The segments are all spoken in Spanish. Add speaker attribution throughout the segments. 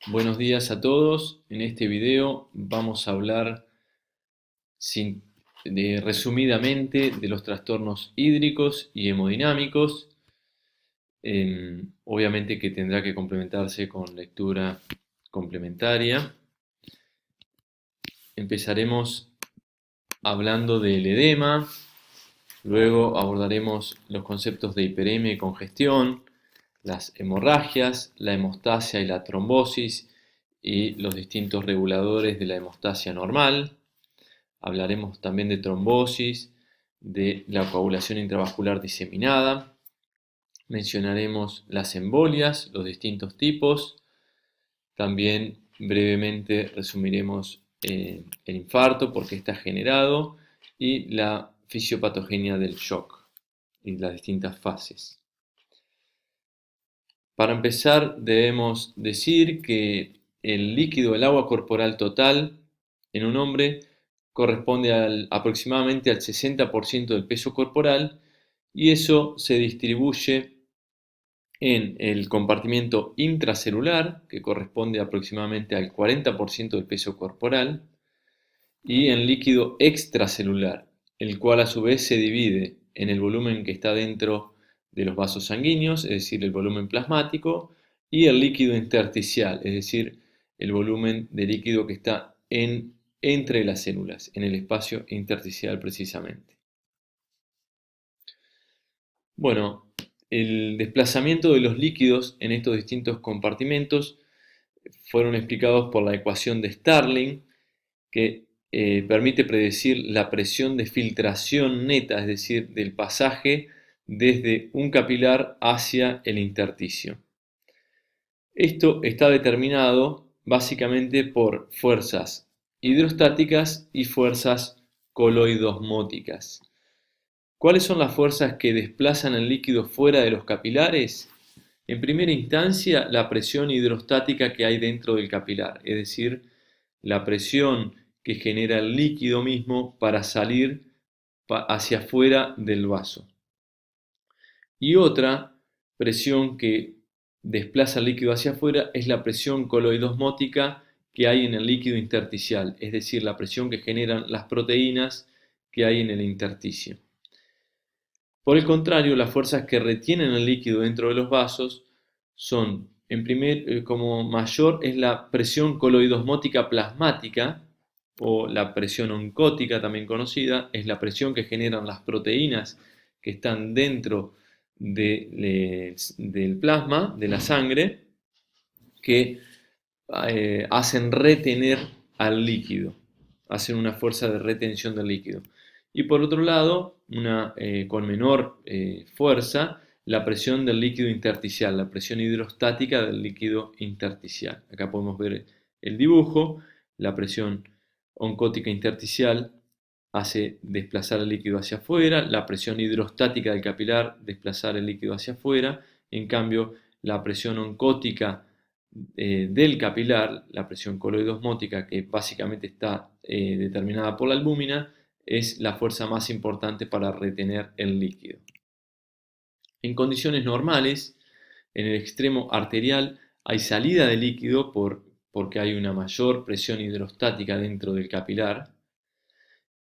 Speaker 1: Buenos días a todos. En este video vamos a hablar resumidamente de los trastornos hídricos y hemodinámicos. Obviamente que tendrá que complementarse con lectura complementaria. Empezaremos hablando del edema, luego abordaremos los conceptos de hiperemia y congestión, las hemorragias, la hemostasia y la trombosis y los distintos reguladores de la hemostasia normal. Hablaremos también de trombosis, de la coagulación intravascular diseminada. Mencionaremos las embolias, los distintos tipos. También brevemente resumiremos el infarto, por qué está generado, y la fisiopatogenia del shock y las distintas fases. Para empezar, debemos decir que el líquido del agua corporal total en un hombre corresponde aproximadamente al 60% del peso corporal, y eso se distribuye en el compartimiento intracelular, que corresponde aproximadamente al 40% del peso corporal, y en líquido extracelular, el cual a su vez se divide en el volumen que está dentro de los vasos sanguíneos, es decir, el volumen plasmático, y el líquido intersticial, es decir, el volumen de líquido que está entre las células, en el espacio intersticial precisamente. Bueno, el desplazamiento de los líquidos en estos distintos compartimentos fueron explicados por la ecuación de Starling, que permite predecir la presión de filtración neta, es decir, del pasaje desde un capilar hacia el intersticio. Esto está determinado básicamente por fuerzas hidrostáticas y fuerzas coloidosmóticas. ¿Cuáles son las fuerzas que desplazan el líquido fuera de los capilares? En primera instancia, la presión hidrostática que hay dentro del capilar, es decir, la presión que genera el líquido mismo para salir hacia afuera del vaso. Y otra presión que desplaza el líquido hacia afuera es la presión coloidosmótica que hay en el líquido intersticial, es decir, la presión que generan las proteínas que hay en el intersticio. Por el contrario, las fuerzas que retienen el líquido dentro de los vasos son, como mayor es la presión coloidosmótica plasmática, o la presión oncótica también conocida, es la presión que generan las proteínas que están dentro del plasma, de la sangre, que hacen retener al líquido, hacen una fuerza de retención del líquido. Y por otro lado, con menor fuerza, la presión del líquido intersticial, la presión hidrostática del líquido intersticial. Acá podemos ver el dibujo, la presión oncótica intersticial hace desplazar el líquido hacia afuera, la presión hidrostática del capilar desplazar el líquido hacia afuera, en cambio la presión oncótica del capilar, la presión coloidosmótica, que básicamente está determinada por la albúmina, es la fuerza más importante para retener el líquido. En condiciones normales, en el extremo arterial hay salida de líquido porque hay una mayor presión hidrostática dentro del capilar,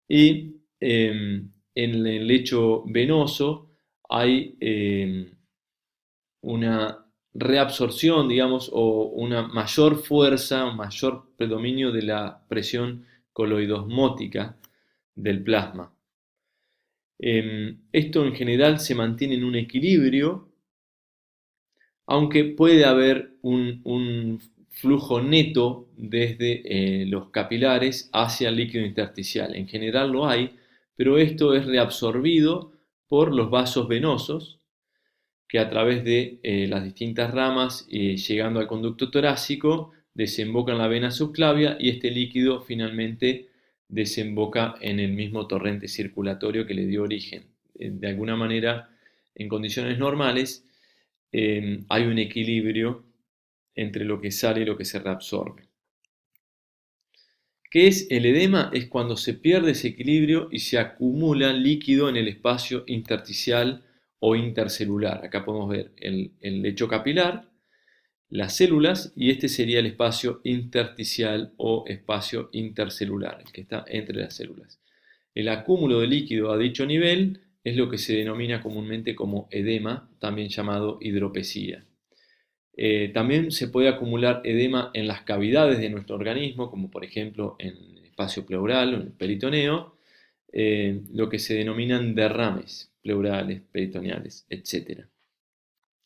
Speaker 1: y en el lecho venoso hay una reabsorción, digamos, o una mayor fuerza, un mayor predominio de la presión coloidosmótica del plasma. Esto en general se mantiene en un equilibrio, aunque puede haber un flujo neto desde los capilares hacia el líquido intersticial. En general lo hay, pero esto es reabsorbido por los vasos venosos, que a través de las distintas ramas, llegando al conducto torácico, desemboca en la vena subclavia, y este líquido finalmente desemboca en el mismo torrente circulatorio que le dio origen. De alguna manera, en condiciones normales, hay un equilibrio entre lo que sale y lo que se reabsorbe. ¿Qué es el edema? Es cuando se pierde ese equilibrio y se acumula líquido en el espacio intersticial o intercelular. Acá podemos ver el lecho capilar, las células y este sería el espacio intersticial o espacio intercelular, el que está entre las células. El acúmulo de líquido a dicho nivel es lo que se denomina comúnmente como edema, también llamado hidropesía. También se puede acumular edema en las cavidades de nuestro organismo, como por ejemplo en el espacio pleural o en el peritoneo, lo que se denominan derrames pleurales, peritoneales, etc.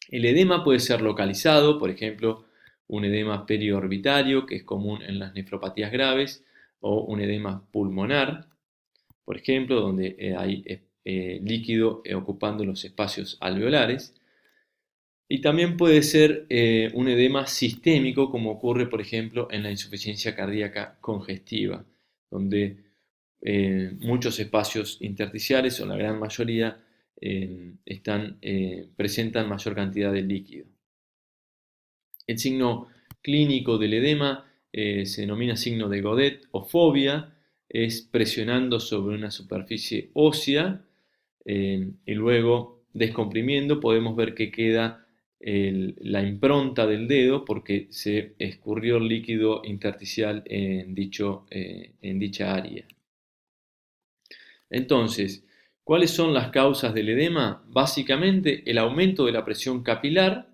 Speaker 1: El edema puede ser localizado, por ejemplo, un edema periorbitario, que es común en las nefropatías graves, o un edema pulmonar, por ejemplo, donde hay líquido ocupando los espacios alveolares. Y también puede ser un edema sistémico, como ocurre, por ejemplo, en la insuficiencia cardíaca congestiva, donde muchos espacios intersticiales, o la gran mayoría, presentan mayor cantidad de líquido. El signo clínico del edema se denomina signo de Godet o fobia, es presionando sobre una superficie ósea y luego descomprimiendo podemos ver que queda la impronta del dedo porque se escurrió el líquido intersticial en dicha área. Entonces, ¿cuáles son las causas del edema? Básicamente el aumento de la presión capilar,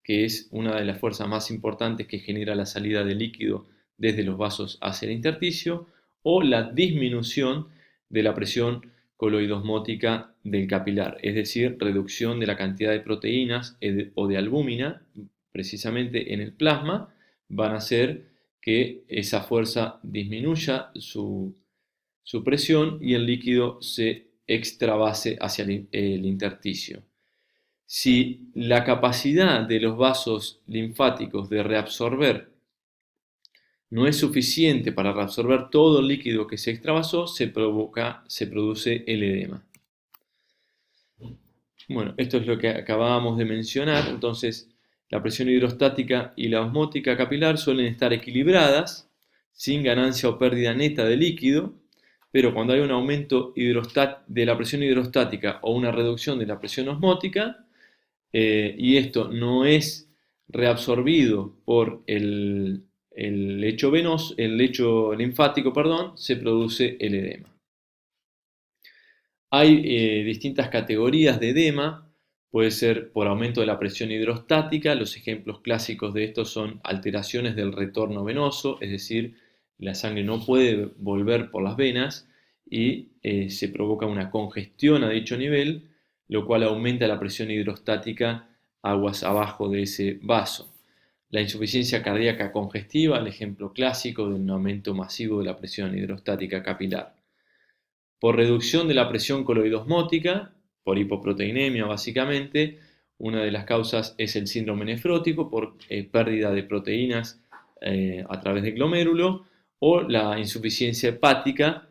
Speaker 1: que es una de las fuerzas más importantes que genera la salida de líquido desde los vasos hacia el intersticio, o la disminución de la presión coloidosmótica del capilar, es decir, reducción de la cantidad de proteínas o de albúmina, precisamente en el plasma, van a hacer que esa fuerza disminuya su presión y el líquido se extravase hacia el intersticio. Si la capacidad de los vasos linfáticos de reabsorber no es suficiente para reabsorber todo el líquido que se extravasó, se produce el edema. Bueno, esto es lo que acabábamos de mencionar. Entonces, la presión hidrostática y la osmótica capilar suelen estar equilibradas, sin ganancia o pérdida neta de líquido, pero cuando hay un aumento de la presión hidrostática o una reducción de la presión osmótica, y esto no es reabsorbido por el lecho venoso, el lecho linfático, se produce el edema. Hay distintas categorías de edema, puede ser por aumento de la presión hidrostática, los ejemplos clásicos de estos son alteraciones del retorno venoso, es decir, la sangre no puede volver por las venas y se provoca una congestión a dicho nivel, lo cual aumenta la presión hidrostática aguas abajo de ese vaso. La insuficiencia cardíaca congestiva, el ejemplo clásico de un aumento masivo de la presión hidrostática capilar. Por reducción de la presión coloidosmótica, por hipoproteinemia básicamente, una de las causas es el síndrome nefrótico por pérdida de proteínas a través del glomérulo, o la insuficiencia hepática,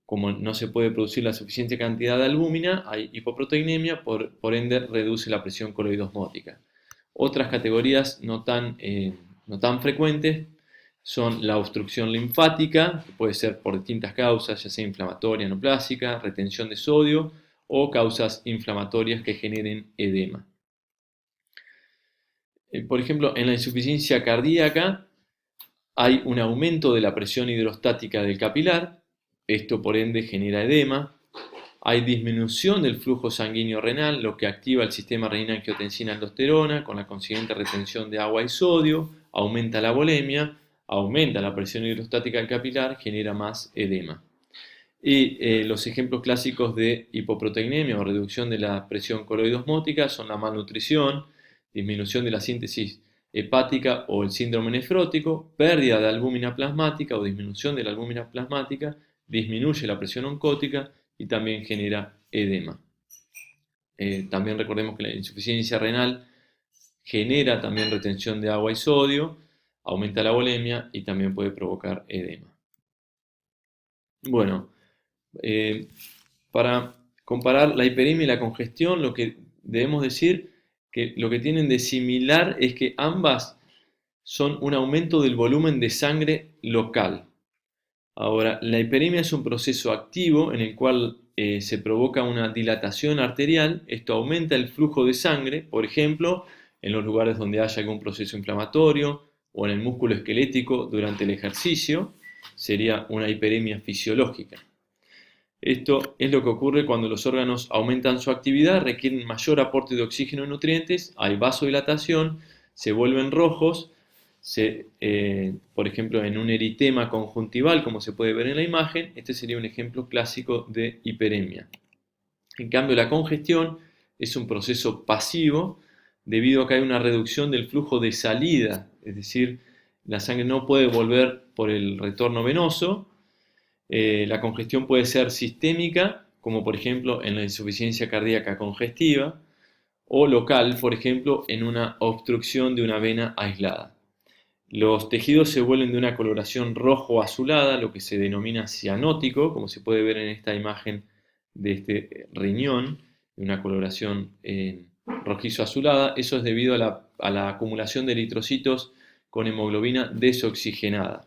Speaker 1: como no se puede producir la suficiente cantidad de albúmina, hay hipoproteinemia, por ende reduce la presión coloidosmótica. Otras categorías no tan frecuentes son la obstrucción linfática, que puede ser por distintas causas, ya sea inflamatoria, neoplásica, retención de sodio o causas inflamatorias que generen edema. Por ejemplo, en la insuficiencia cardíaca hay un aumento de la presión hidrostática del capilar, esto por ende genera edema. Hay disminución del flujo sanguíneo renal, lo que activa el sistema renina-angiotensina-aldosterona con la consiguiente retención de agua y sodio, aumenta la volemia, aumenta la presión hidrostática del capilar, genera más edema. Y los ejemplos clásicos de hipoproteinemia o reducción de la presión coloidosmótica son la malnutrición, disminución de la síntesis hepática o el síndrome nefrótico, pérdida de albúmina plasmática o disminución de la albúmina plasmática, disminuye la presión oncótica y también genera edema. También recordemos que la insuficiencia renal genera también retención de agua y sodio, aumenta la volemia y también puede provocar edema. Bueno, para comparar la hiperemia y la congestión, lo que debemos decir que lo que tienen de similar es que ambas son un aumento del volumen de sangre local. Ahora, la hiperemia es un proceso activo en el cual se provoca una dilatación arterial, esto aumenta el flujo de sangre, por ejemplo, en los lugares donde haya algún proceso inflamatorio o en el músculo esquelético durante el ejercicio, sería una hiperemia fisiológica. Esto es lo que ocurre cuando los órganos aumentan su actividad, requieren mayor aporte de oxígeno y nutrientes, hay vasodilatación, se vuelven rojos, por ejemplo en un eritema conjuntival, como se puede ver en la imagen, este sería un ejemplo clásico de hiperemia. En cambio, la congestión es un proceso pasivo debido a que hay una reducción del flujo de salida, es decir, la sangre no puede volver por el retorno venoso. La congestión puede ser sistémica, como por ejemplo en la insuficiencia cardíaca congestiva, o local, por ejemplo, en una obstrucción de una vena aislada. Los tejidos se vuelven de una coloración rojo-azulada, lo que se denomina cianótico, como se puede ver en esta imagen de este riñón, de una coloración rojizo-azulada. Eso es debido a la acumulación de eritrocitos con hemoglobina desoxigenada.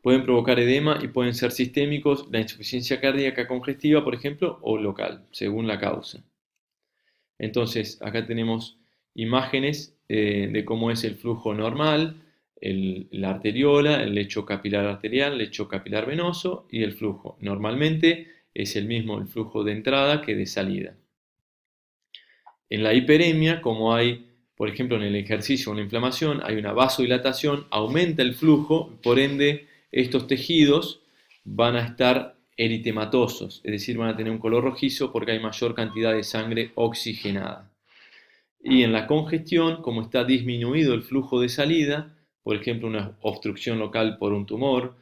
Speaker 1: Pueden provocar edema y pueden ser sistémicos, la insuficiencia cardíaca congestiva, por ejemplo, o local, según la causa. Entonces, acá tenemos imágenes de cómo es el flujo normal, la arteriola, el lecho capilar arterial, lecho capilar venoso y el flujo. Normalmente es el mismo el flujo de entrada que de salida. En la hiperemia, como hay, por ejemplo, en el ejercicio o en la inflamación, hay una vasodilatación, aumenta el flujo, por ende, estos tejidos van a estar eritematosos, es decir, van a tener un color rojizo porque hay mayor cantidad de sangre oxigenada. Y en la congestión, como está disminuido el flujo de salida, por ejemplo, una obstrucción local por un tumor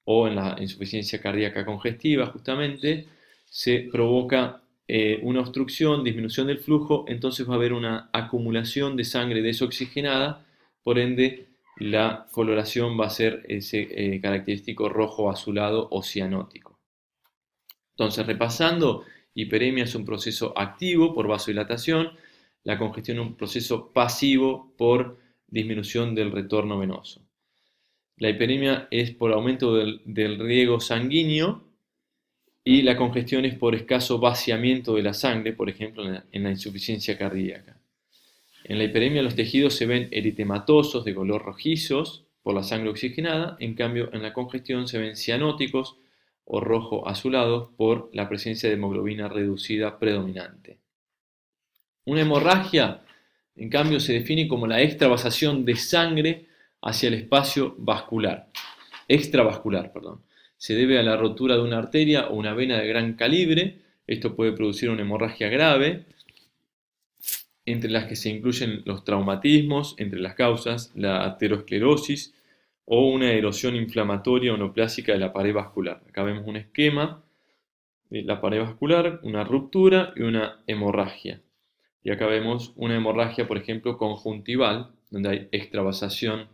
Speaker 1: o en la insuficiencia cardíaca congestiva, justamente, se provoca una obstrucción, disminución del flujo, entonces va a haber una acumulación de sangre desoxigenada, por ende la coloración va a ser ese característico rojo azulado o cianótico. Entonces, repasando, hiperemia es un proceso activo por vasodilatación, la congestión es un proceso pasivo por disminución del retorno venoso. La hiperemia es por aumento del riego sanguíneo y la congestión es por escaso vaciamiento de la sangre, por ejemplo en la insuficiencia cardíaca. En la hiperemia los tejidos se ven eritematosos de color rojizos por la sangre oxigenada, en cambio en la congestión se ven cianóticos o rojo azulados por la presencia de hemoglobina reducida predominante. Una hemorragia, en cambio, se define como la extravasación de sangre hacia el espacio vascular, extravascular, perdón. Se debe a la rotura de una arteria o una vena de gran calibre. Esto puede producir una hemorragia grave, entre las que se incluyen los traumatismos, entre las causas, la aterosclerosis o una erosión inflamatoria o neoplásica de la pared vascular. Acá vemos un esquema de la pared vascular, una ruptura y una hemorragia. Y acá vemos una hemorragia, por ejemplo, conjuntival, donde hay extravasación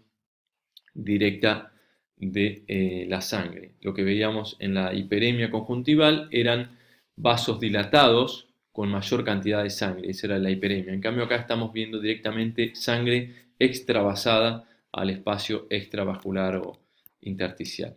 Speaker 1: directa de la sangre. Lo que veíamos en la hiperemia conjuntival eran vasos dilatados con mayor cantidad de sangre, esa era la hiperemia. En cambio acá estamos viendo directamente sangre extravasada al espacio extravascular o intersticial.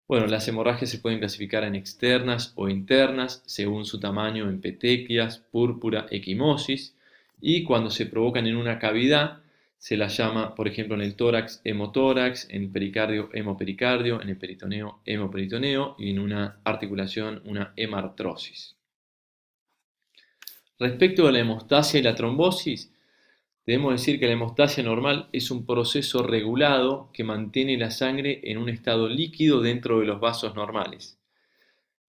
Speaker 1: Bueno, las hemorragias se pueden clasificar en externas o internas según su tamaño en petequias, púrpura, equimosis, y cuando se provocan en una cavidad se las llama, por ejemplo, en el tórax hemotórax, en el pericardio hemopericardio, en el peritoneo hemoperitoneo y en una articulación una hemartrosis. Respecto a la hemostasia y la trombosis, debemos decir que la hemostasia normal es un proceso regulado que mantiene la sangre en un estado líquido dentro de los vasos normales,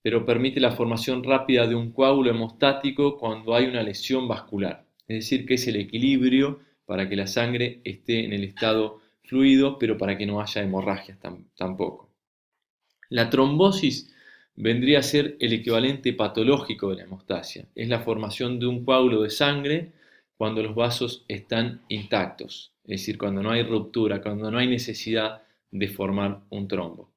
Speaker 1: pero permite la formación rápida de un coágulo hemostático cuando hay una lesión vascular, es decir, que es el equilibrio para que la sangre esté en el estado fluido, pero para que no haya hemorragias tampoco. La trombosis vendría a ser el equivalente patológico de la hemostasia, es la formación de un coágulo de sangre cuando los vasos están intactos, es decir, cuando no hay ruptura, cuando no hay necesidad de formar un trombo.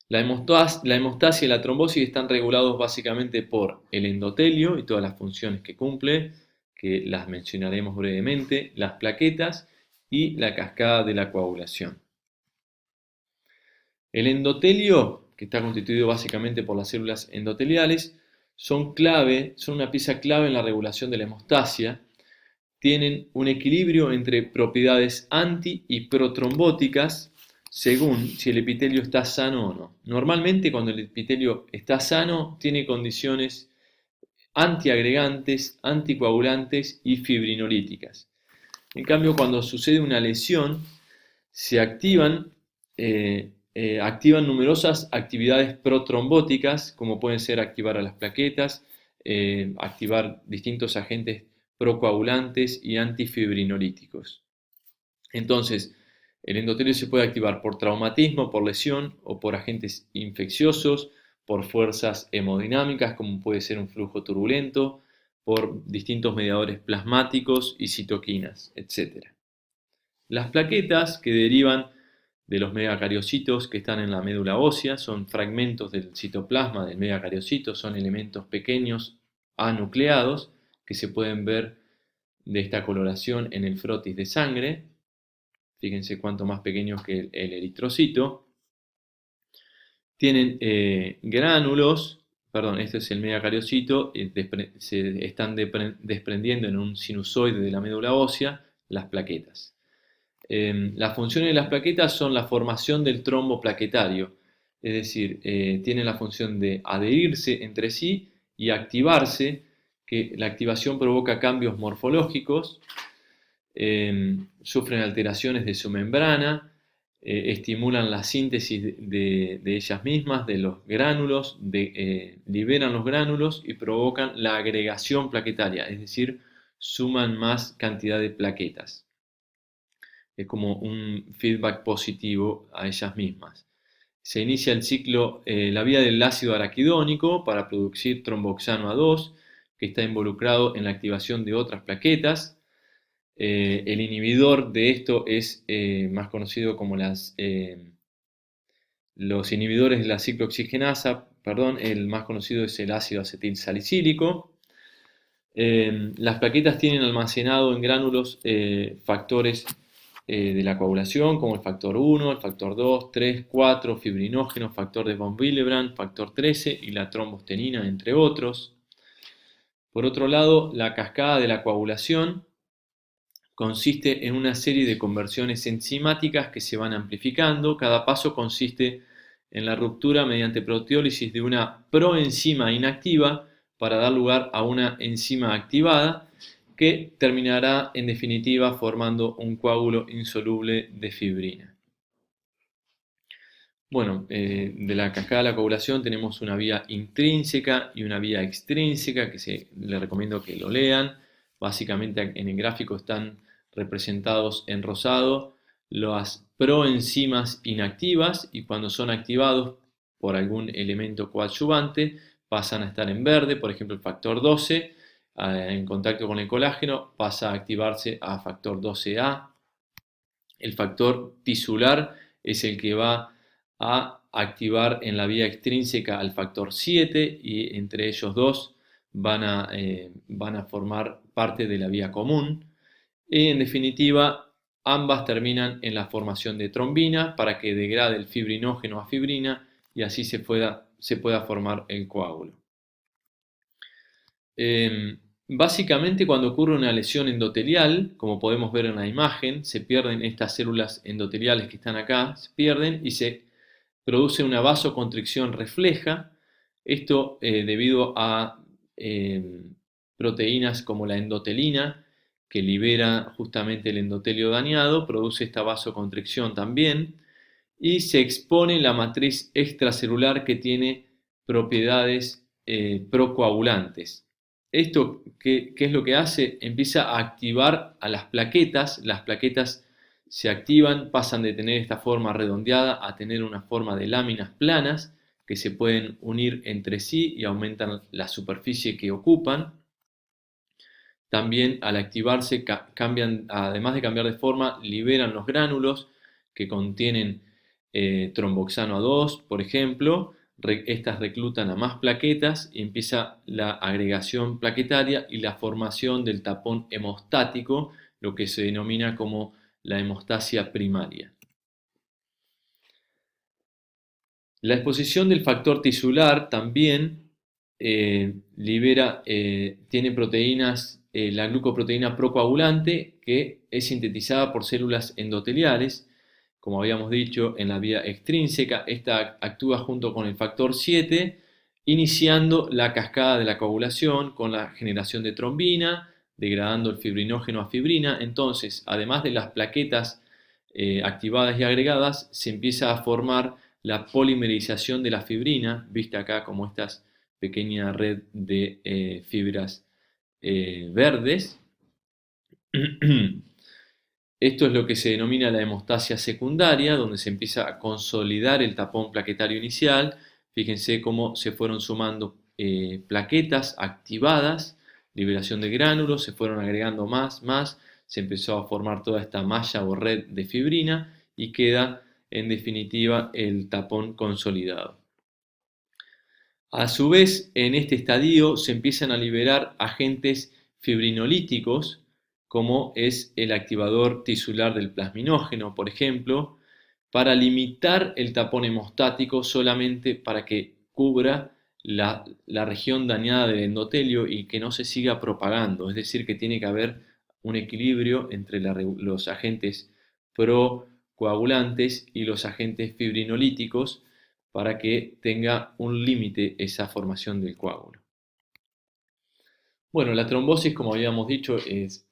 Speaker 1: La hemostasia y la trombosis están regulados básicamente por el endotelio y todas las funciones que cumple, que las mencionaremos brevemente, las plaquetas y la cascada de la coagulación. El endotelio, que está constituido básicamente por las células endoteliales, son una pieza clave en la regulación de la hemostasia. Tienen un equilibrio entre propiedades anti y protrombóticas según si el epitelio está sano o no. Normalmente cuando el epitelio está sano tiene condiciones antiagregantes, anticoagulantes y fibrinolíticas. En cambio, cuando sucede una lesión, se activan numerosas actividades protrombóticas, como pueden ser activar a las plaquetas, activar distintos agentes procoagulantes y antifibrinolíticos. Entonces, el endotelio se puede activar por traumatismo, por lesión o por agentes infecciosos, por fuerzas hemodinámicas, como puede ser un flujo turbulento, por distintos mediadores plasmáticos y citoquinas, etc. Las plaquetas que derivan de los megacariocitos que están en la médula ósea son fragmentos del citoplasma del megacariocito, son elementos pequeños anucleados que se pueden ver de esta coloración en el frotis de sangre. Fíjense cuánto más pequeños que el eritrocito. Tienen gránulos, perdón, este es el megacariocito, se están desprendiendo en un sinusoide de la médula ósea las plaquetas. Las funciones de las plaquetas son la formación del trombo plaquetario, es decir, tienen la función de adherirse entre sí y activarse, que la activación provoca cambios morfológicos, sufren alteraciones de su membrana, estimulan la síntesis de ellas mismas, de los gránulos, liberan los gránulos y provocan la agregación plaquetaria, es decir, suman más cantidad de plaquetas. Es como un feedback positivo a ellas mismas. Se inicia el ciclo, la vía del ácido araquidónico para producir tromboxano A2, que está involucrado en la activación de otras plaquetas. El inhibidor de esto es más conocido como los inhibidores de la ciclooxigenasa, perdón, el más conocido es el ácido acetilsalicílico. Las plaquetas tienen almacenado en gránulos factores de la coagulación, como el factor 1, el factor 2, 3, 4, fibrinógeno, factor de von Willebrand, factor 13 y la trombostenina, entre otros. Por otro lado, la cascada de la coagulación consiste en una serie de conversiones enzimáticas que se van amplificando. Cada paso consiste en la ruptura mediante proteólisis de una proenzima inactiva para dar lugar a una enzima activada que terminará en definitiva formando un coágulo insoluble de fibrina. Bueno, de la cascada de la coagulación tenemos una vía intrínseca y una vía extrínseca que les recomiendo que lo lean. Básicamente en el gráfico están representados en rosado las proenzimas inactivas y cuando son activados por algún elemento coadyuvante pasan a estar en verde, por ejemplo el factor 12 en contacto con el colágeno pasa a activarse a factor 12A. El factor tisular es el que va a activar en la vía extrínseca al factor 7 y entre ellos dos van a formar parte de la vía común. Y en definitiva, ambas terminan en la formación de trombina para que degrade el fibrinógeno a fibrina y así se pueda formar el coágulo. Básicamente cuando ocurre una lesión endotelial, como podemos ver en la imagen, se pierden estas células endoteliales que están acá, se pierden y se produce una vasoconstricción refleja. Esto debido a proteínas como la endotelina, que libera justamente el endotelio dañado, produce esta vasoconstricción también, y se expone la matriz extracelular que tiene propiedades procoagulantes. ¿Esto qué es lo que hace? Empieza a activar a las plaquetas se activan, pasan de tener esta forma redondeada a tener una forma de láminas planas que se pueden unir entre sí y aumentan la superficie que ocupan. También al activarse cambian, además de cambiar de forma, liberan los gránulos que contienen tromboxano A2, por ejemplo. Estas reclutan a más plaquetas y empieza la agregación plaquetaria y la formación del tapón hemostático, lo que se denomina como la hemostasia primaria. La exposición del factor tisular también tiene proteínas, la glucoproteína procoagulante, que es sintetizada por células endoteliales. Como habíamos dicho, en la vía extrínseca, esta actúa junto con el factor 7, iniciando la cascada de la coagulación con la generación de trombina, degradando el fibrinógeno a fibrina. Entonces, además de las plaquetas activadas y agregadas, se empieza a formar la polimerización de la fibrina, vista acá como estas pequeña red de fibras verdes. Esto es lo que se denomina la hemostasia secundaria, donde se empieza a consolidar el tapón plaquetario inicial. Fíjense cómo se fueron sumando plaquetas activadas, liberación de gránulos, se fueron agregando más, se empezó a formar toda esta malla o red de fibrina y queda en definitiva el tapón consolidado. A su vez, en este estadio se empiezan a liberar agentes fibrinolíticos, como es el activador tisular del plasminógeno, por ejemplo, para limitar el tapón hemostático solamente para que cubra la región dañada del endotelio y que no se siga propagando. Es decir, que tiene que haber un equilibrio entre los agentes procoagulantes y los agentes fibrinolíticos para que tenga un límite esa formación del coágulo. Bueno, la trombosis, como habíamos dicho, es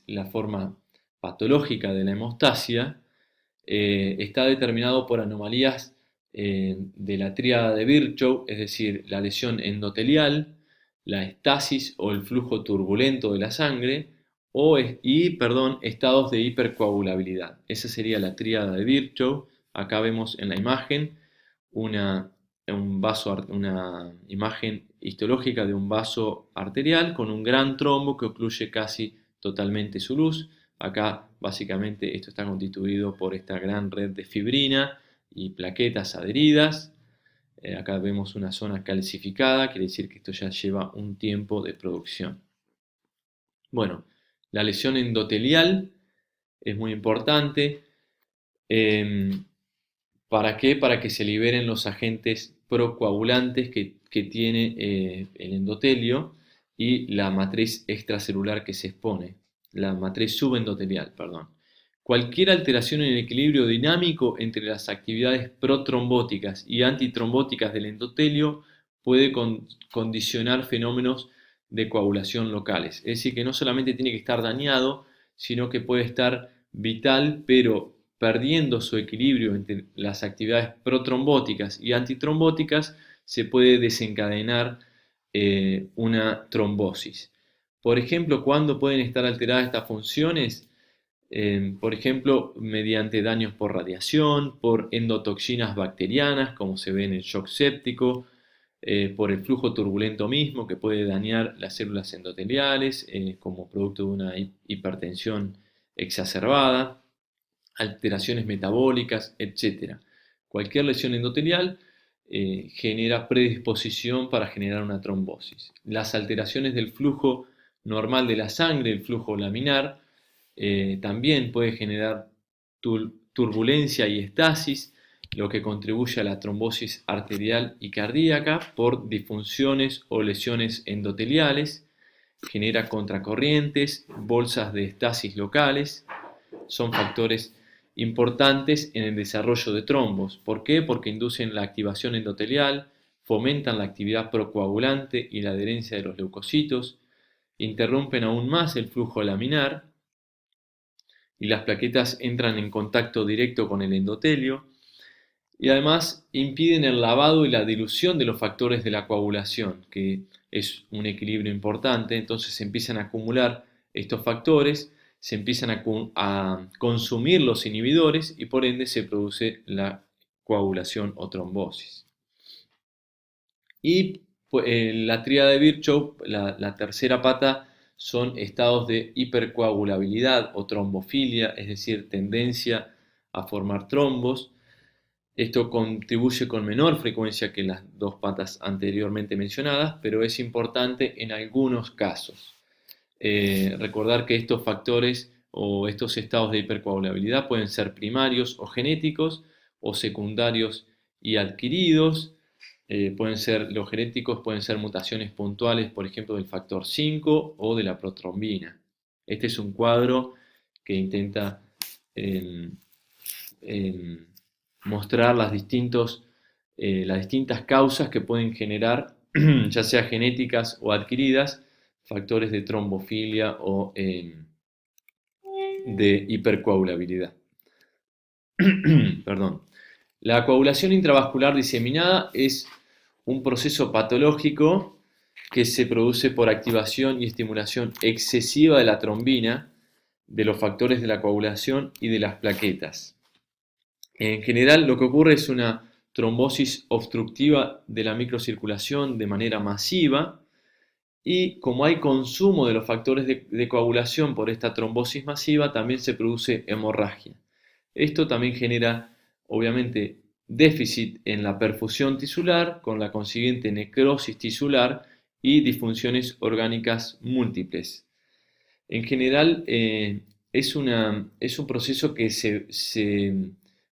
Speaker 1: la forma patológica de la hemostasia. Está determinado por anomalías de la tríada de Virchow, es decir, la lesión endotelial, la estasis o el flujo turbulento de la sangre, estados de hipercoagulabilidad. Esa sería la tríada de Virchow. Acá vemos en la imagen una imagen histológica de un vaso arterial con un gran trombo que ocluye casi totalmente su luz. Acá básicamente esto está constituido por esta gran red de fibrina y plaquetas adheridas. Acá vemos una zona calcificada, quiere decir que esto ya lleva un tiempo de producción. Bueno, la lesión endotelial es muy importante. ¿Para qué? Para que se liberen los agentes procoagulantes que tiene el endotelio y la matriz extracelular que se expone, la matriz subendotelial, perdón. Cualquier alteración en el equilibrio dinámico entre las actividades protrombóticas y antitrombóticas del endotelio puede condicionar fenómenos de coagulación locales. Es decir, que no solamente tiene que estar dañado, sino que puede estar vital, pero perdiendo su equilibrio entre las actividades protrombóticas y antitrombóticas, se puede desencadenar una trombosis. Por ejemplo, ¿cuándo pueden estar alteradas estas funciones? Por ejemplo, mediante daños por radiación, por endotoxinas bacterianas, como se ve en el shock séptico, por el flujo turbulento mismo, que puede dañar las células endoteliales, como producto de una hipertensión exacerbada, alteraciones metabólicas, etc. Cualquier lesión endotelial genera predisposición para generar una trombosis. Las alteraciones del flujo normal de la sangre, el flujo laminar, también puede generar turbulencia y estasis, lo que contribuye a la trombosis arterial y cardíaca por disfunciones o lesiones endoteliales, genera contracorrientes, bolsas de estasis locales, son factores importantes en el desarrollo de trombos. ¿Por qué? Porque inducen la activación endotelial, fomentan la actividad procoagulante y la adherencia de los leucocitos, interrumpen aún más el flujo laminar y las plaquetas entran en contacto directo con el endotelio y además impiden el lavado y la dilución de los factores de la coagulación, que es un equilibrio importante. Entonces se empiezan a acumular estos factores, se empiezan a consumir los inhibidores y por ende se produce la coagulación o trombosis. Y la tríada de Virchow, la tercera pata, son estados de hipercoagulabilidad o trombofilia, es decir, tendencia a formar trombos. Esto contribuye con menor frecuencia que las dos patas anteriormente mencionadas, pero es importante en algunos casos. Recordar que estos factores o estos estados de hipercoagulabilidad pueden ser primarios o genéticos o secundarios y adquiridos. Los genéticos pueden ser mutaciones puntuales, por ejemplo, del factor 5 o de la protrombina. Este es un cuadro que intenta em, em, mostrar las distintas causas que pueden generar, ya sea genéticas o adquiridas, factores de trombofilia o de hipercoagulabilidad. Perdón. La coagulación intravascular diseminada es un proceso patológico que se produce por activación y estimulación excesiva de la trombina, de los factores de la coagulación y de las plaquetas. En general, lo que ocurre es una trombosis obstructiva de la microcirculación de manera masiva, y como hay consumo de los factores de coagulación por esta trombosis masiva, también se produce hemorragia. Esto también genera, obviamente, déficit en la perfusión tisular, con la consiguiente necrosis tisular y disfunciones orgánicas múltiples. En general, es un proceso que se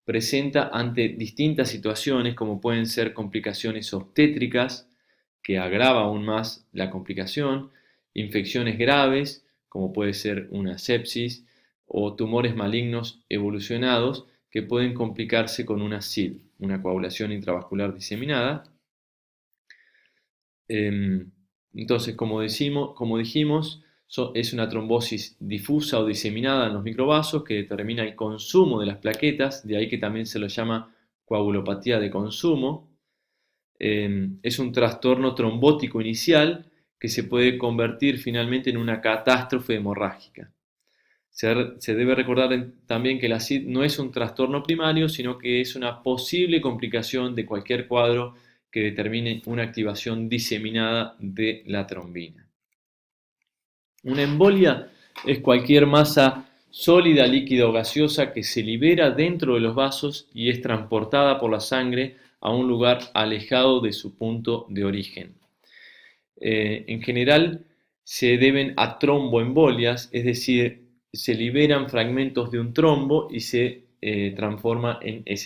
Speaker 1: presenta ante distintas situaciones, como pueden ser complicaciones obstétricas, que agrava aún más la complicación, infecciones graves, como puede ser una sepsis, o tumores malignos evolucionados, que pueden complicarse con una SID, una coagulación intravascular diseminada. Entonces, como dijimos, es una trombosis difusa o diseminada en los microvasos que determina el consumo de las plaquetas, de ahí que también se lo llama coagulopatía de consumo. Es un trastorno trombótico inicial que se puede convertir finalmente en una catástrofe hemorrágica. Se debe recordar también que la SID no es un trastorno primario, sino que es una posible complicación de cualquier cuadro que determine una activación diseminada de la trombina. Una embolia es cualquier masa sólida, líquida o gaseosa que se libera dentro de los vasos y es transportada por la sangre a un lugar alejado de su punto de origen. En general se deben a tromboembolias, es decir, se liberan fragmentos de un trombo y ese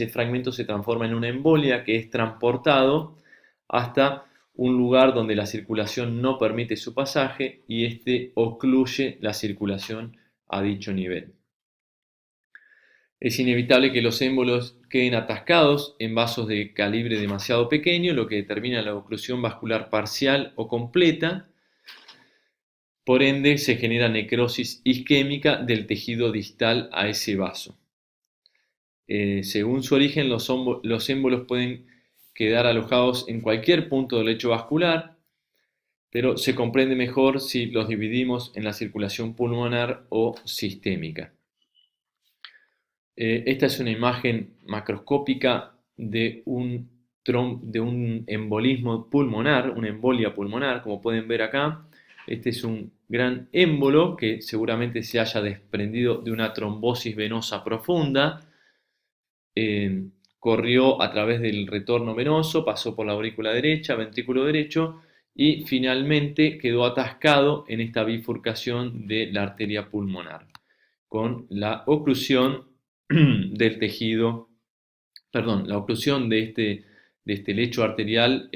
Speaker 1: fragmento se transforma en una embolia que es transportado hasta un lugar donde la circulación no permite su pasaje y este ocluye la circulación a dicho nivel. Es inevitable que los émbolos queden atascados en vasos de calibre demasiado pequeño, lo que determina la oclusión vascular parcial o completa. Por ende, se genera necrosis isquémica del tejido distal a ese vaso. Según su origen, los émbolos pueden quedar alojados en cualquier punto del lecho vascular, pero se comprende mejor si los dividimos en la circulación pulmonar o sistémica. Esta es una imagen macroscópica de un embolismo pulmonar, una embolia pulmonar, como pueden ver acá. Este es un gran émbolo que seguramente se haya desprendido de una trombosis venosa profunda. Corrió a través del retorno venoso, pasó por la aurícula derecha, ventrículo derecho y finalmente quedó atascado en esta bifurcación de la arteria pulmonar, con la oclusión del tejido, perdón, la oclusión de este lecho arterial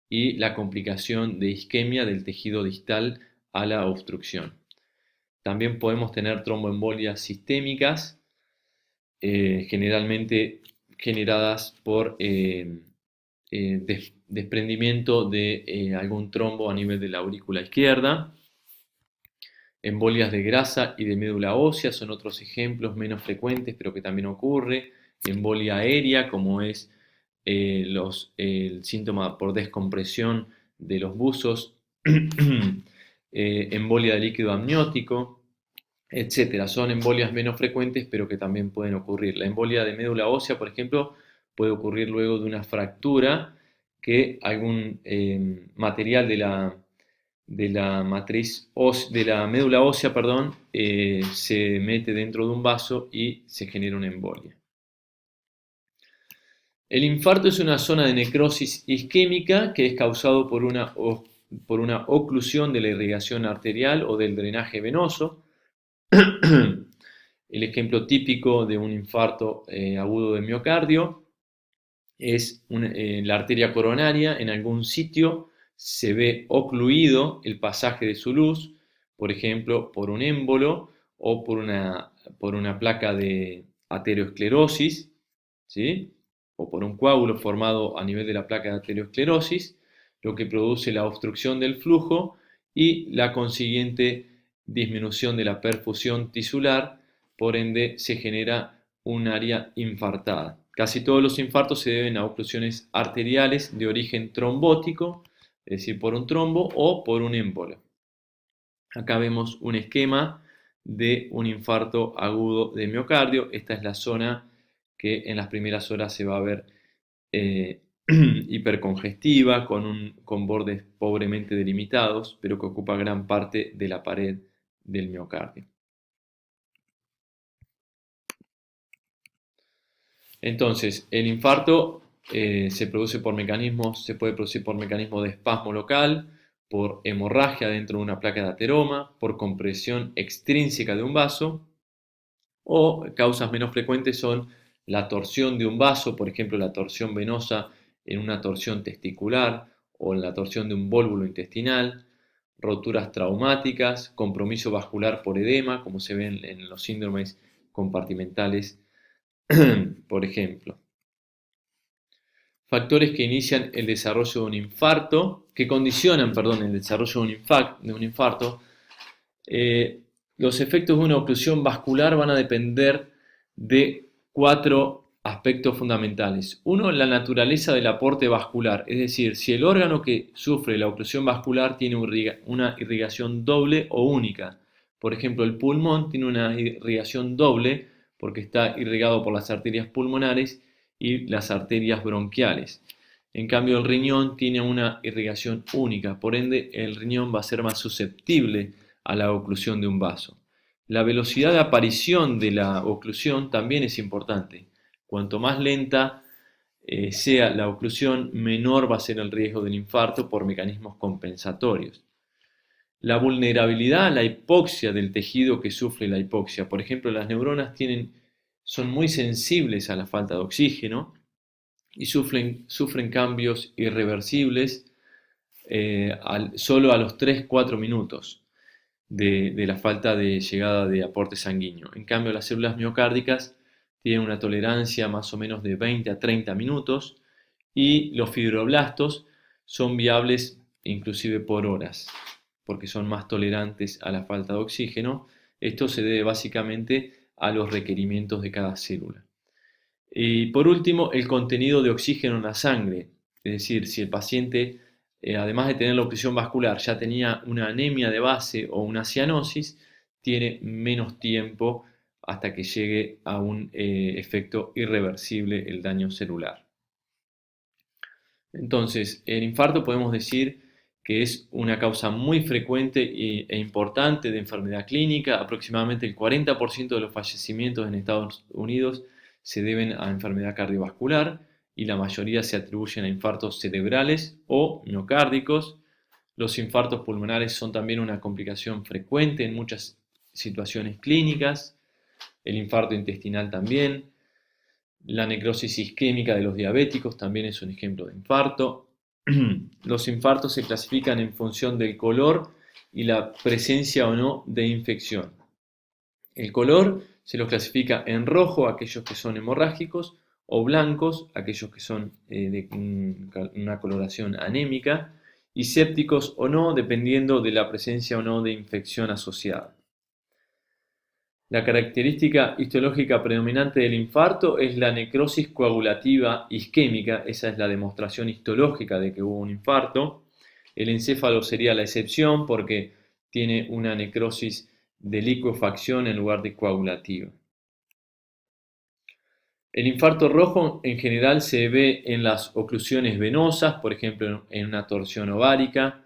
Speaker 1: y la complicación de isquemia del tejido distal a la obstrucción. También podemos tener tromboembolias sistémicas, generalmente generadas por desprendimiento de algún trombo a nivel de la aurícula izquierda. Embolias de grasa y de médula ósea son otros ejemplos menos frecuentes, pero que también ocurre. Embolia aérea, como es el síntoma por descompresión de los buzos. Embolia de líquido amniótico, etc. Son embolias menos frecuentes, pero que también pueden ocurrir. La embolia de médula ósea, por ejemplo, puede ocurrir luego de una fractura que algún material de la matriz de la médula ósea, perdón, se mete dentro de un vaso y se genera una embolia. El infarto es una zona de necrosis isquémica que es causado por una oclusión de la irrigación arterial o del drenaje venoso. El ejemplo típico de un infarto agudo de miocardio es la arteria coronaria. En algún sitio se ve ocluido el pasaje de su luz, por ejemplo, por un émbolo o por una placa de aterosclerosis, ¿sí? O por un coágulo formado a nivel de la placa de aterosclerosis, lo que produce la obstrucción del flujo y la consiguiente disminución de la perfusión tisular, por ende se genera un área infartada. Casi todos los infartos se deben a oclusiones arteriales de origen trombótico, es decir, por un trombo o por un émbolo. Acá vemos un esquema de un infarto agudo de miocardio. Esta es la zona que en las primeras horas se va a ver eh, hipercongestiva, con bordes pobremente delimitados, pero que ocupa gran parte de la pared del miocardio. Entonces, el infarto se puede producir por mecanismo de espasmo local, por hemorragia dentro de una placa de ateroma, por compresión extrínseca de un vaso, o causas menos frecuentes son la torsión de un vaso, por ejemplo, la torsión venosa en una torsión testicular o en la torsión de un vólvulo intestinal, roturas traumáticas, compromiso vascular por edema, como se ven en los síndromes compartimentales, por ejemplo. Factores que inician el desarrollo de un infarto, que condicionan, perdón, el desarrollo de un infarto. Los efectos de una oclusión vascular van a depender de cuatro aspectos fundamentales. Uno, la naturaleza del aporte vascular, es decir, si el órgano que sufre la oclusión vascular tiene una irrigación doble o única. Por ejemplo, el pulmón tiene una irrigación doble porque está irrigado por las arterias pulmonares y las arterias bronquiales. En cambio, el riñón tiene una irrigación única, por ende, el riñón va a ser más susceptible a la oclusión de un vaso. La velocidad de aparición de la oclusión también es importante. Cuanto más lenta sea la oclusión, menor va a ser el riesgo del infarto por mecanismos compensatorios. La vulnerabilidad a la hipoxia del tejido que sufre la hipoxia. Por ejemplo, las neuronas son muy sensibles a la falta de oxígeno y sufren cambios irreversibles solo a los 3-4 minutos de la falta de llegada de aporte sanguíneo. En cambio, las células miocárdicas tienen una tolerancia más o menos de 20 a 30 minutos y los fibroblastos son viables inclusive por horas, porque son más tolerantes a la falta de oxígeno. Esto se debe básicamente a los requerimientos de cada célula. Y por último, el contenido de oxígeno en la sangre, es decir, si el paciente, además de tener la oclusión vascular, ya tenía una anemia de base o una cianosis, tiene menos tiempo hasta que llegue a un efecto irreversible el daño celular. Entonces, el infarto podemos decir que es una causa muy frecuente e importante de enfermedad clínica. Aproximadamente el 40% de los fallecimientos en Estados Unidos se deben a enfermedad cardiovascular y la mayoría se atribuyen a infartos cerebrales o miocárdicos. Los infartos pulmonares son también una complicación frecuente en muchas situaciones clínicas. El infarto intestinal también. La necrosis isquémica de los diabéticos también es un ejemplo de infarto. Los infartos se clasifican en función del color y la presencia o no de infección. El color se los clasifica en rojo aquellos que son hemorrágicos o blancos aquellos que son de una coloración anémica y sépticos o no dependiendo de la presencia o no de infección asociada. La característica histológica predominante del infarto es la necrosis coagulativa isquémica, esa es la demostración histológica de que hubo un infarto. El encéfalo sería la excepción porque tiene una necrosis de licuefacción en lugar de coagulativa. El infarto rojo en general se ve en las oclusiones venosas, por ejemplo en una torsión ovárica,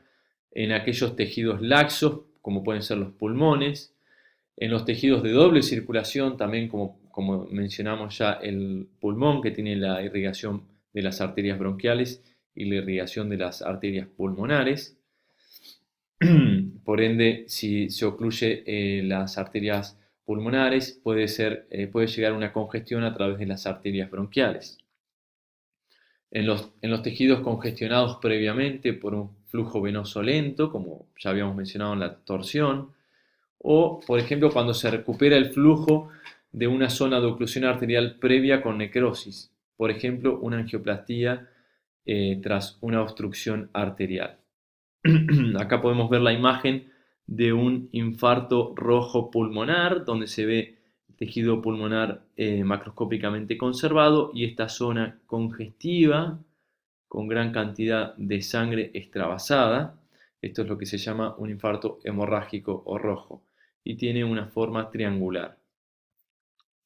Speaker 1: en aquellos tejidos laxos como pueden ser los pulmones, en los tejidos de doble circulación, también como mencionamos ya el pulmón, que tiene la irrigación de las arterias bronquiales y la irrigación de las arterias pulmonares. Por ende, si se ocluye las arterias pulmonares, puede llegar a una congestión a través de las arterias bronquiales. En los tejidos congestionados previamente por un flujo venoso lento, como ya habíamos mencionado en la torsión, o, por ejemplo, cuando se recupera el flujo de una zona de oclusión arterial previa con necrosis, por ejemplo, una angioplastía tras una obstrucción arterial. Acá podemos ver la imagen de un infarto rojo pulmonar, donde se ve el tejido pulmonar macroscópicamente conservado y esta zona congestiva con gran cantidad de sangre extravasada. Esto es lo que se llama un infarto hemorrágico o rojo y tiene una forma triangular.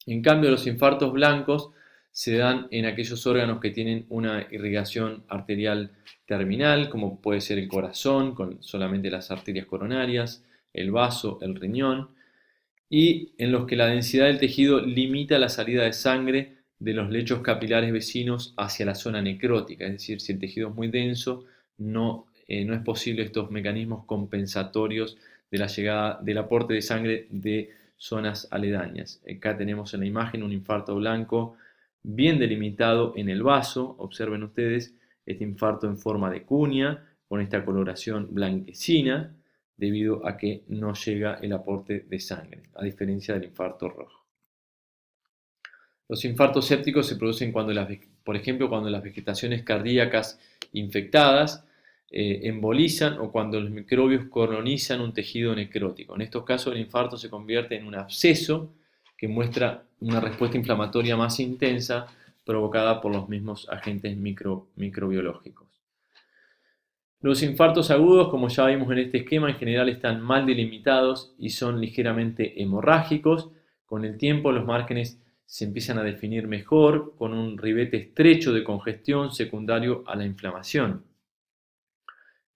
Speaker 1: En cambio, los infartos blancos se dan en aquellos órganos que tienen una irrigación arterial terminal, como puede ser el corazón, con solamente las arterias coronarias, el vaso, el riñón, y en los que la densidad del tejido limita la salida de sangre de los lechos capilares vecinos hacia la zona necrótica, es decir, si el tejido es muy denso, no es posible estos mecanismos compensatorios de la llegada del aporte de sangre de zonas aledañas. Acá tenemos en la imagen un infarto blanco bien delimitado en el vaso. Observen ustedes este infarto en forma de cuña con esta coloración blanquecina debido a que no llega el aporte de sangre, a diferencia del infarto rojo. Los infartos sépticos se producen por ejemplo, cuando las vegetaciones cardíacas infectadas embolizan o cuando los microbios colonizan un tejido necrótico. En estos casos el infarto se convierte en un absceso que muestra una respuesta inflamatoria más intensa provocada por los mismos agentes microbiológicos. Los infartos agudos, como ya vimos en este esquema, en general están mal delimitados y son ligeramente hemorrágicos. Con el tiempo los márgenes se empiezan a definir mejor con un ribete estrecho de congestión secundario a la inflamación.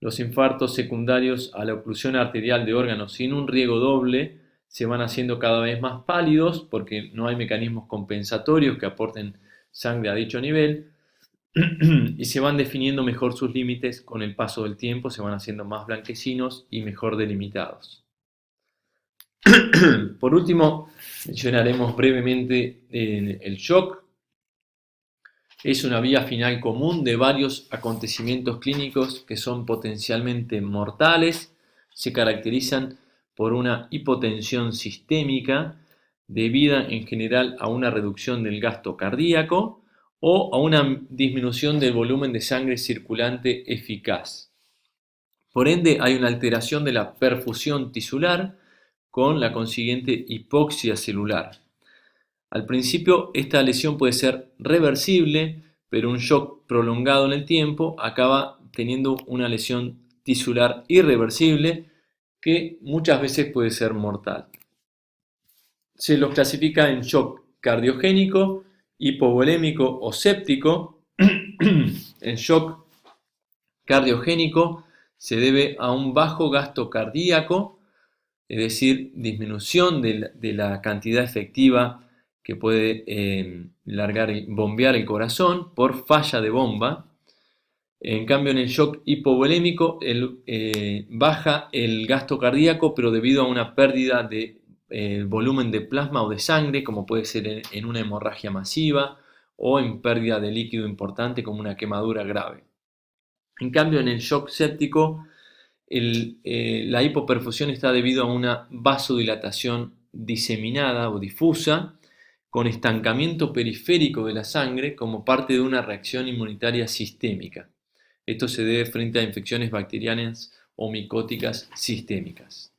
Speaker 1: Los infartos secundarios a la oclusión arterial de órganos sin un riego doble se van haciendo cada vez más pálidos porque no hay mecanismos compensatorios que aporten sangre a dicho nivel y se van definiendo mejor sus límites con el paso del tiempo, se van haciendo más blanquecinos y mejor delimitados. Por último, mencionaremos brevemente el shock. Es una vía final común de varios acontecimientos clínicos que son potencialmente mortales. Se caracterizan por una hipotensión sistémica debida en general a una reducción del gasto cardíaco o a una disminución del volumen de sangre circulante eficaz. Por ende, hay una alteración de la perfusión tisular con la consiguiente hipoxia celular. Al principio, esta lesión puede ser reversible, pero un shock prolongado en el tiempo acaba teniendo una lesión tisular irreversible que muchas veces puede ser mortal. Se los clasifica en shock cardiogénico, hipovolémico o séptico. El shock cardiogénico se debe a un bajo gasto cardíaco, es decir, disminución de la cantidad efectiva que puede bombear el corazón por falla de bomba. En cambio, en el shock hipovolémico baja el gasto cardíaco, pero debido a una pérdida de volumen de plasma o de sangre, como puede ser en una hemorragia masiva o en pérdida de líquido importante como una quemadura grave. En cambio, en el shock séptico, la hipoperfusión está debido a una vasodilatación diseminada o difusa, con estancamiento periférico de la sangre como parte de una reacción inmunitaria sistémica. Esto se debe frente a infecciones bacterianas o micóticas sistémicas.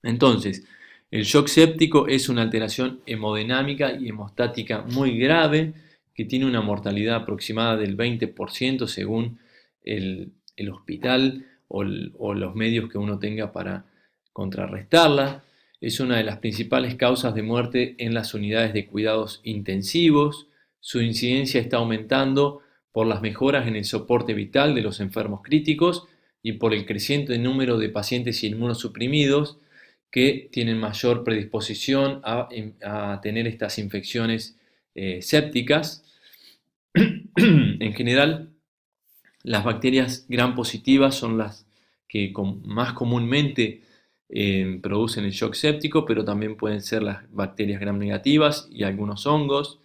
Speaker 1: Entonces, el shock séptico es una alteración hemodinámica y hemostática muy grave que tiene una mortalidad aproximada del 20% según el hospital o los medios que uno tenga para contrarrestarla. Es una de las principales causas de muerte en las unidades de cuidados intensivos. Su incidencia está aumentando por las mejoras en el soporte vital de los enfermos críticos y por el creciente número de pacientes inmunosuprimidos que tienen mayor predisposición a tener estas infecciones sépticas. En general, las bacterias gram positivas son las que más comúnmente producen el shock séptico, pero también pueden ser las bacterias gram negativas y algunos hongos.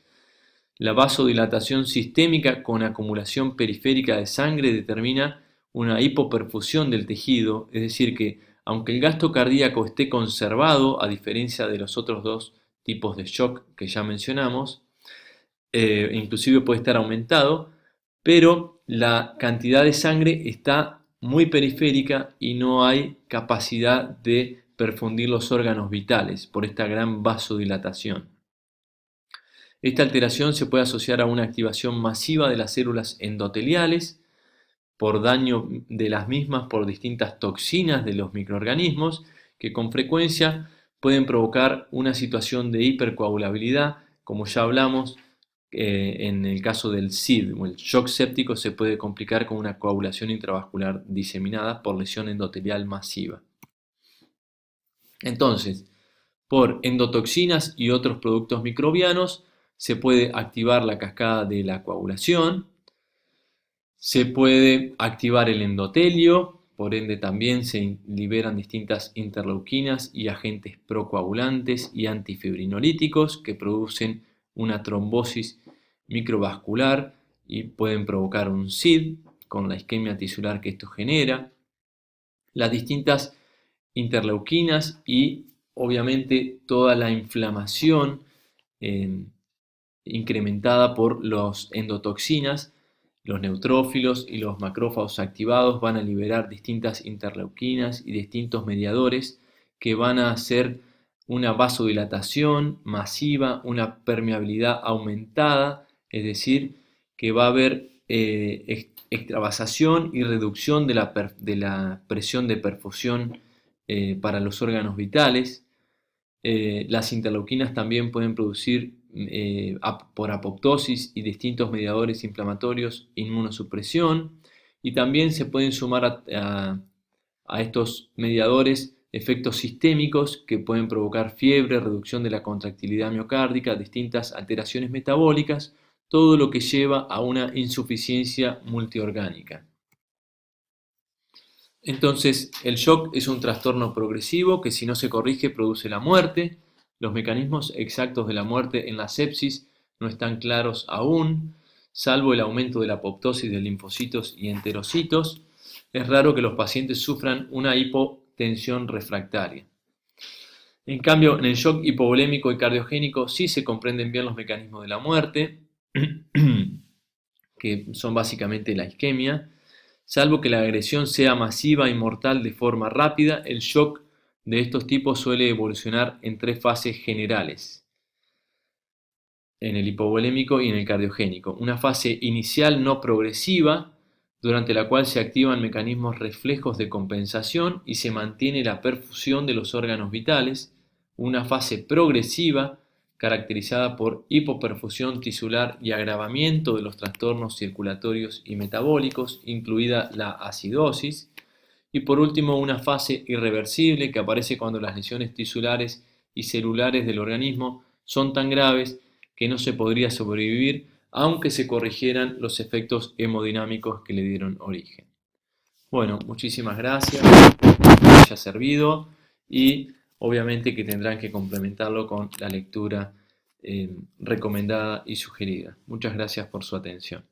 Speaker 1: La vasodilatación sistémica con acumulación periférica de sangre determina una hipoperfusión del tejido, es decir que aunque el gasto cardíaco esté conservado, a diferencia de los otros dos tipos de shock que ya mencionamos, inclusive puede estar aumentado, pero la cantidad de sangre está muy periférica y no hay capacidad de perfundir los órganos vitales por esta gran vasodilatación. Esta alteración se puede asociar a una activación masiva de las células endoteliales por daño de las mismas por distintas toxinas de los microorganismos que con frecuencia pueden provocar una situación de hipercoagulabilidad, como ya hablamos. En el caso del SID o el shock séptico se puede complicar con una coagulación intravascular diseminada por lesión endotelial masiva. Entonces, por endotoxinas y otros productos microbianos se puede activar la cascada de la coagulación, se puede activar el endotelio, por ende también se liberan distintas interleuquinas y agentes procoagulantes y antifibrinolíticos que producen una trombosis microvascular y pueden provocar un SID con la isquemia tisular que esto genera. Las distintas interleuquinas y obviamente toda la inflamación incrementada por las endotoxinas, los neutrófilos y los macrófagos activados van a liberar distintas interleuquinas y distintos mediadores que van a hacer una vasodilatación masiva, una permeabilidad aumentada, es decir, que va a haber extravasación y reducción de la presión de perfusión para los órganos vitales. Las interleuquinas también pueden producir por apoptosis y distintos mediadores inflamatorios inmunosupresión, y también se pueden sumar a estos mediadores efectos sistémicos que pueden provocar fiebre, reducción de la contractilidad miocárdica, distintas alteraciones metabólicas, todo lo que lleva a una insuficiencia multiorgánica. Entonces, el shock es un trastorno progresivo que si no se corrige produce la muerte. Los mecanismos exactos de la muerte en la sepsis no están claros aún, salvo el aumento de la apoptosis de linfocitos y enterocitos. Es raro que los pacientes sufran una hipotensión refractaria. En cambio, en el shock hipovolémico y cardiogénico sí se comprenden bien los mecanismos de la muerte, que son básicamente la isquemia. Salvo que la agresión sea masiva y mortal de forma rápida, el shock de estos tipos suele evolucionar en tres fases generales, en el hipovolémico y en el cardiogénico. Una fase inicial no progresiva, durante la cual se activan mecanismos reflejos de compensación y se mantiene la perfusión de los órganos vitales. Una fase progresiva, caracterizada por hipoperfusión tisular y agravamiento de los trastornos circulatorios y metabólicos, incluida la acidosis. Y por último, una fase irreversible que aparece cuando las lesiones tisulares y celulares del organismo son tan graves que no se podría sobrevivir aunque se corrigieran los efectos hemodinámicos que le dieron origen. Bueno, muchísimas gracias, espero que les haya servido y obviamente que tendrán que complementarlo con la lectura recomendada y sugerida. Muchas gracias por su atención.